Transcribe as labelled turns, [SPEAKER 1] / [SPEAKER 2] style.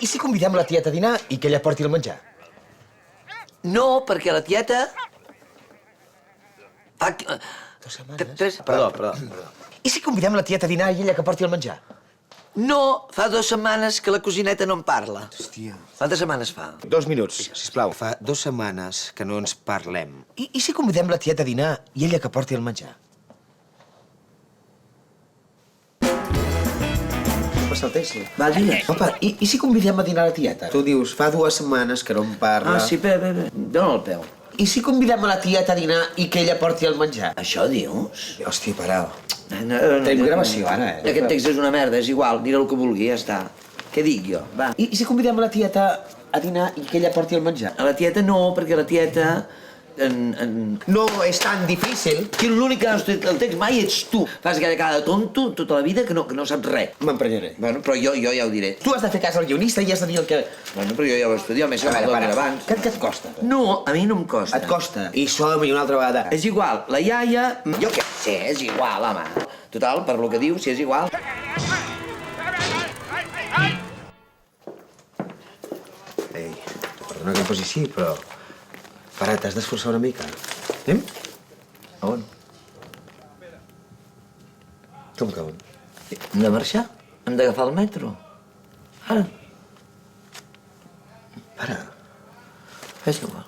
[SPEAKER 1] si convidem la tieta a dinar i que ella porti el menjar?
[SPEAKER 2] No, perquè la tieta... Fa...
[SPEAKER 1] 2 setmanes?
[SPEAKER 2] 3...
[SPEAKER 1] Perdó. I si convidem la tieta a dinar i ella que porti el menjar?
[SPEAKER 2] No, fa 2 setmanes que la cosineta no em parla.
[SPEAKER 3] Hòstia.
[SPEAKER 2] Quantes setmanes fa?
[SPEAKER 3] 2 minuts, sisplau. Fa 2 setmanes que no ens parlem.
[SPEAKER 1] I si convidem la tieta a dinar i ella que porti el menjar?
[SPEAKER 3] Passa el taxi.
[SPEAKER 2] Va, digues.
[SPEAKER 1] Opa, i si convidem a dinar la tieta?
[SPEAKER 3] Tu dius, fa 2 setmanes que no em parla.
[SPEAKER 2] Ah, sí, bé. Dóna el peu.
[SPEAKER 1] I si convidem a la tieta a dinar i que ella porti el menjar?
[SPEAKER 2] Això dius?
[SPEAKER 3] Hòstia, parau.
[SPEAKER 2] No,
[SPEAKER 3] Tenim gravació, ara,
[SPEAKER 2] Aquest text és una merda, és igual, dirà el que vulgui, ja està. Què dic jo? Va.
[SPEAKER 1] I si convidem a la tieta a dinar i que ella porti el menjar?
[SPEAKER 2] A la tieta no, perquè la tieta...
[SPEAKER 1] No és tan difícil.
[SPEAKER 2] Que l'únic que no has tret el text mai ets tu. Fas aquella cara de tonto tota la vida que no saps res.
[SPEAKER 3] M'emprenyaré.
[SPEAKER 2] Bueno, però jo ja ho diré.
[SPEAKER 1] Tu has de fer cas al guionista i has de dir el que...
[SPEAKER 2] Bueno, però jo ja ho estudio, a més que me'l donen abans.
[SPEAKER 1] Què et costa?
[SPEAKER 2] No, a mi no em costa.
[SPEAKER 1] Et costa. I som-hi una altra vegada.
[SPEAKER 2] És igual, la iaia... Jo què sé, és igual, home. Total, per lo que diu, si és igual...
[SPEAKER 3] Ei, perdona que em posi així, però... Para, t'has d'esforçar una mica. Anem?
[SPEAKER 2] A on?
[SPEAKER 3] Com que on?
[SPEAKER 2] Hem de marxar? Hem d'agafar el metro? Ara?
[SPEAKER 3] Para.
[SPEAKER 2] És igual.